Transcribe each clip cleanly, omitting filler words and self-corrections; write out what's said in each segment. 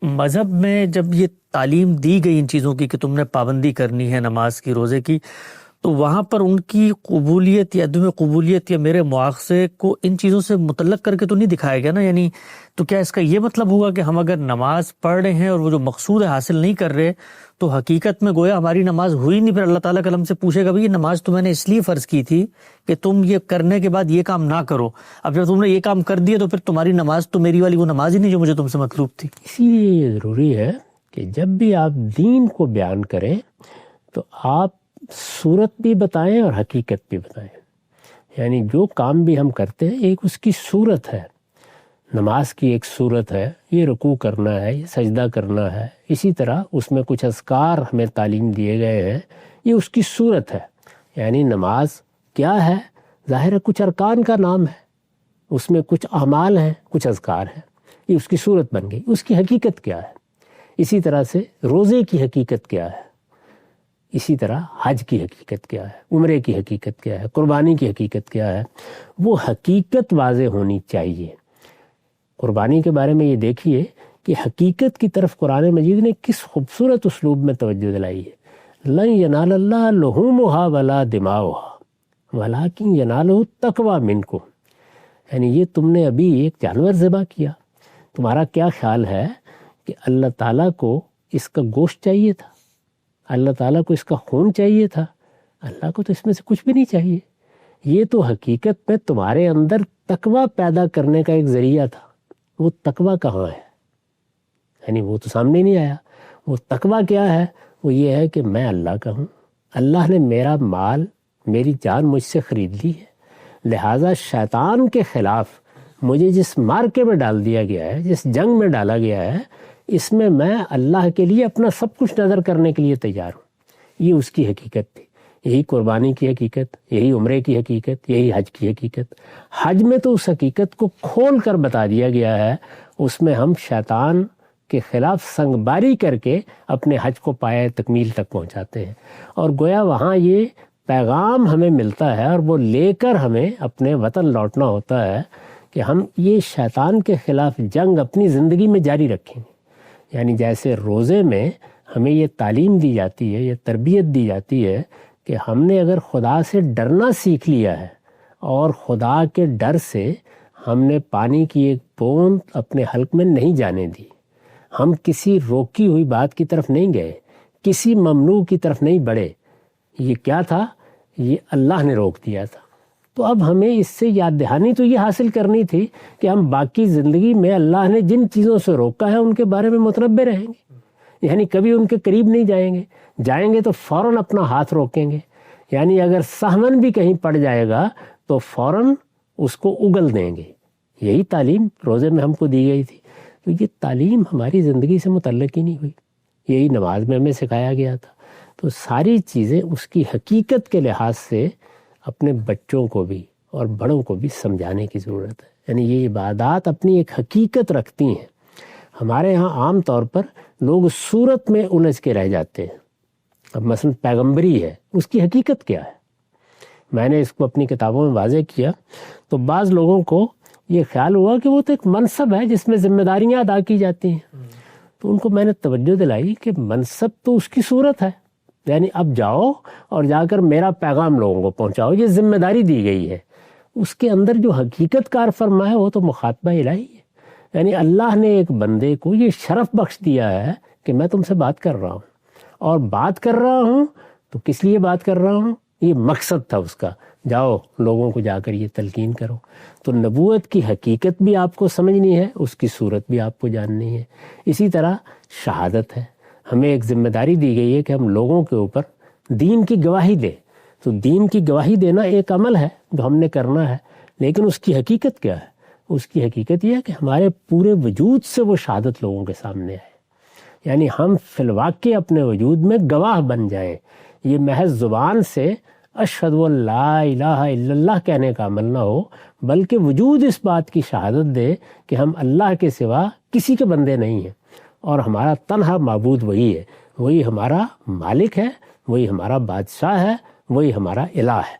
مذہب میں جب یہ تعلیم دی گئی ان چیزوں کی کہ تم نے پابندی کرنی ہے نماز کی، روزے کی، تو وہاں پر ان کی قبولیت یا عدم قبولیت یا میرے مواخذے کو ان چیزوں سے متعلق کر کے تو نہیں دکھایا گیا نا؟ یعنی تو کیا اس کا یہ مطلب ہوگا کہ ہم اگر نماز پڑھ رہے ہیں اور وہ جو مقصود ہے حاصل نہیں کر رہے تو حقیقت میں گویا ہماری نماز ہوئی نہیں، پھر اللہ تعالیٰ کلم سے پوچھے گا بھائی یہ نماز تو میں نے اس لیے فرض کی تھی کہ تم یہ کرنے کے بعد یہ کام نہ کرو، اب جب تم نے یہ کام کر دیا تو پھر تمہاری نماز تو میری والی وہ نماز ہی نہیں جو مجھے تم سے مطلوب تھی۔ اسی لیے یہ ضروری ہے کہ جب بھی آپ دین کو بیان کریں تو آپ صورت بھی بتائیں اور حقیقت بھی بتائیں۔ یعنی جو کام بھی ہم کرتے ہیں ایک اس کی صورت ہے، نماز کی ایک صورت ہے، یہ رکوع کرنا ہے، یہ سجدہ کرنا ہے، اسی طرح اس میں کچھ اذکار ہمیں تعلیم دیے گئے ہیں، یہ اس کی صورت ہے۔ یعنی نماز کیا ہے؟ ظاہر ہے کچھ ارکان کا نام ہے، اس میں کچھ اعمال ہیں، کچھ اذکار ہیں، یہ اس کی صورت بن گئی۔ اس کی حقیقت کیا ہے؟ اسی طرح سے روزے کی حقیقت کیا ہے، اسی طرح حج کی حقیقت کیا ہے، عمرے کی حقیقت کیا ہے، قربانی کی حقیقت کیا ہے، وہ حقیقت واضح ہونی چاہیے۔ قربانی کے بارے میں یہ دیکھیے کہ حقیقت کی طرف قرآن مجید نے کس خوبصورت اسلوب میں توجہ دلائی ہے۔ لن ینال اللہ لحومھا ولا دماؤھا ولکن ینالہ التقوی منکم۔ یعنی یہ تم نے ابھی ایک جانور ذبح کیا، تمہارا کیا خیال ہے کہ اللہ تعالیٰ کو اس کا گوشت چاہیے تھا؟ اللہ تعالیٰ کو اس کا خون چاہیے تھا؟ اللہ کو تو اس میں سے کچھ بھی نہیں چاہیے۔ یہ تو حقیقت میں تمہارے اندر تقوی پیدا کرنے کا ایک ذریعہ تھا۔ وہ تقوی کہاں ہے؟ یعنی وہ تو سامنے نہیں آیا۔ وہ تقوی کیا ہے؟ وہ یہ ہے کہ میں اللہ کا ہوں، اللہ نے میرا مال، میری جان مجھ سے خرید لی ہے، لہٰذا شیطان کے خلاف مجھے جس مارکے میں ڈال دیا گیا ہے، جس جنگ میں ڈالا گیا ہے، اس میں میں اللہ کے لیے اپنا سب کچھ نذر کرنے کے لیے تیار ہوں۔ یہ اس کی حقیقت تھی، یہی قربانی کی حقیقت، یہی عمرے کی حقیقت، یہی حج کی حقیقت۔ حج میں تو اس حقیقت کو کھول کر بتا دیا گیا ہے، اس میں ہم شیطان کے خلاف سنگ باری کر کے اپنے حج کو پائے تکمیل تک پہنچاتے ہیں، اور گویا وہاں یہ پیغام ہمیں ملتا ہے اور وہ لے کر ہمیں اپنے وطن لوٹنا ہوتا ہے کہ ہم یہ شیطان کے خلاف جنگ اپنی زندگی میں جاری رکھیں گے۔ یعنی جیسے روزے میں ہمیں یہ تعلیم دی جاتی ہے، یہ تربیت دی جاتی ہے کہ ہم نے اگر خدا سے ڈرنا سیکھ لیا ہے اور خدا کے ڈر سے ہم نے پانی کی ایک بوند اپنے حلق میں نہیں جانے دی، ہم کسی روکی ہوئی بات کی طرف نہیں گئے، کسی ممنوع کی طرف نہیں بڑھے، یہ کیا تھا؟ یہ اللہ نے روک دیا تھا۔ تو اب ہمیں اس سے یاد دہانی تو یہ حاصل کرنی تھی کہ ہم باقی زندگی میں اللہ نے جن چیزوں سے روکا ہے ان کے بارے میں متنبہ رہیں گے، یعنی کبھی ان کے قریب نہیں جائیں گے، جائیں گے تو فوراً اپنا ہاتھ روکیں گے، یعنی اگر سہون بھی کہیں پڑ جائے گا تو فوراً اس کو اگل دیں گے۔ یہی تعلیم روزے میں ہم کو دی گئی تھی، تو یہ تعلیم ہماری زندگی سے متعلق ہی نہیں ہوئی، یہی نماز میں ہمیں سکھایا گیا تھا۔ تو ساری چیزیں اس کی حقیقت کے لحاظ سے اپنے بچوں کو بھی اور بڑوں کو بھی سمجھانے کی ضرورت ہے۔ یعنی یہ عبادات اپنی ایک حقیقت رکھتی ہیں۔ ہمارے ہاں عام طور پر لوگ صورت میں الجھ کے رہ جاتے ہیں۔ اب مثلا پیغمبری ہے، اس کی حقیقت کیا ہے؟ میں نے اس کو اپنی کتابوں میں واضح کیا تو بعض لوگوں کو یہ خیال ہوا کہ وہ تو ایک منصب ہے جس میں ذمہ داریاں ادا کی جاتی ہیں، تو ان کو میں نے توجہ دلائی کہ منصب تو اس کی صورت ہے، یعنی اب جاؤ اور جا کر میرا پیغام لوگوں کو پہنچاؤ، یہ ذمہ داری دی گئی ہے۔ اس کے اندر جو حقیقت کار فرما ہے وہ تو مخاطبہ الہی ہے، یعنی اللہ نے ایک بندے کو یہ شرف بخش دیا ہے کہ میں تم سے بات کر رہا ہوں، اور بات کر رہا ہوں تو کس لیے بات کر رہا ہوں؟ یہ مقصد تھا اس کا، جاؤ لوگوں کو جا کر یہ تلقین کرو۔ تو نبوت کی حقیقت بھی آپ کو سمجھنی ہے، اس کی صورت بھی آپ کو جاننی ہے۔ اسی طرح شہادت ہے، ہمیں ایک ذمہ داری دی گئی ہے کہ ہم لوگوں کے اوپر دین کی گواہی دیں۔ تو دین کی گواہی دینا ایک عمل ہے جو ہم نے کرنا ہے، لیکن اس کی حقیقت کیا ہے؟ اس کی حقیقت یہ ہے کہ ہمارے پورے وجود سے وہ شہادت لوگوں کے سامنے ہے، یعنی ہم فی الواقع اپنے وجود میں گواہ بن جائیں۔ یہ محض زبان سے اشہد ان لا الہ الا اللہ کہنے کا عمل نہ ہو، بلکہ وجود اس بات کی شہادت دے کہ ہم اللہ کے سوا کسی کے بندے نہیں ہیں، اور ہمارا تنہا معبود وہی ہے، وہی ہمارا مالک ہے، وہی ہمارا بادشاہ ہے، وہی ہمارا الہ ہے۔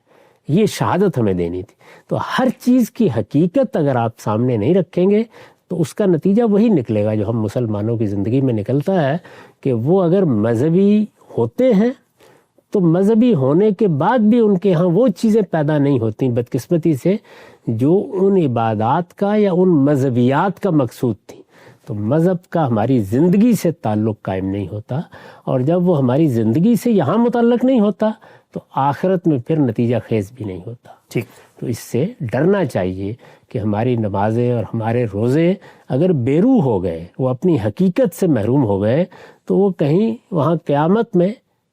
یہ شہادت ہمیں دینی تھی۔ تو ہر چیز کی حقیقت اگر آپ سامنے نہیں رکھیں گے تو اس کا نتیجہ وہی نکلے گا جو ہم مسلمانوں کی زندگی میں نکلتا ہے کہ وہ اگر مذہبی ہوتے ہیں تو مذہبی ہونے کے بعد بھی ان کے ہاں وہ چیزیں پیدا نہیں ہوتی بدقسمتی سے جو ان عبادات کا یا ان مذہبیات کا مقصود تھی. تو مذہب کا ہماری زندگی سے تعلق قائم نہیں ہوتا، اور جب وہ ہماری زندگی سے یہاں متعلق نہیں ہوتا تو آخرت میں پھر نتیجہ خیز بھی نہیں ہوتا. ٹھیک. تو اس سے ڈرنا چاہیے کہ ہماری نمازیں اور ہمارے روزے اگر بے روح ہو گئے، وہ اپنی حقیقت سے محروم ہو گئے، تو وہ کہیں وہاں قیامت میں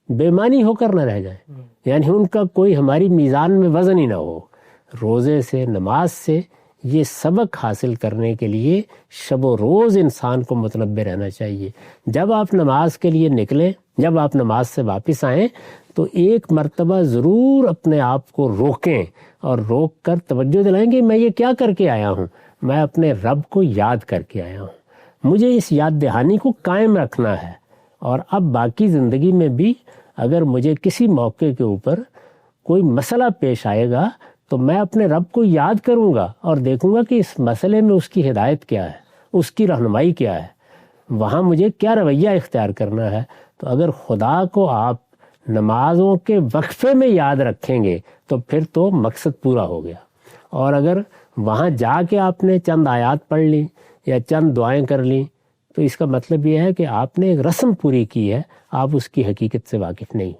بے معنی ہو کر نہ رہ جائیں، یعنی ان کا کوئی ہماری میزان میں وزن ہی نہ ہو. روزے سے، نماز سے یہ سبق حاصل کرنے کے لیے شب و روز انسان کو متنبہ رہنا چاہیے. جب آپ نماز کے لیے نکلیں، جب آپ نماز سے واپس آئیں تو ایک مرتبہ ضرور اپنے آپ کو روکیں اور روک کر توجہ دلائیں کہ میں یہ کیا کر کے آیا ہوں. میں اپنے رب کو یاد کر کے آیا ہوں، مجھے اس یاد دہانی کو قائم رکھنا ہے. اور اب باقی زندگی میں بھی اگر مجھے کسی موقع کے اوپر کوئی مسئلہ پیش آئے گا تو میں اپنے رب کو یاد کروں گا اور دیکھوں گا کہ اس مسئلے میں اس کی ہدایت کیا ہے، اس کی رہنمائی کیا ہے، وہاں مجھے کیا رویہ اختیار کرنا ہے. تو اگر خدا کو آپ نمازوں کے وقفے میں یاد رکھیں گے تو پھر تو مقصد پورا ہو گیا. اور اگر وہاں جا کے آپ نے چند آیات پڑھ لی یا چند دعائیں کر لیں تو اس کا مطلب یہ ہے کہ آپ نے ایک رسم پوری کی ہے، آپ اس کی حقیقت سے واقف نہیں.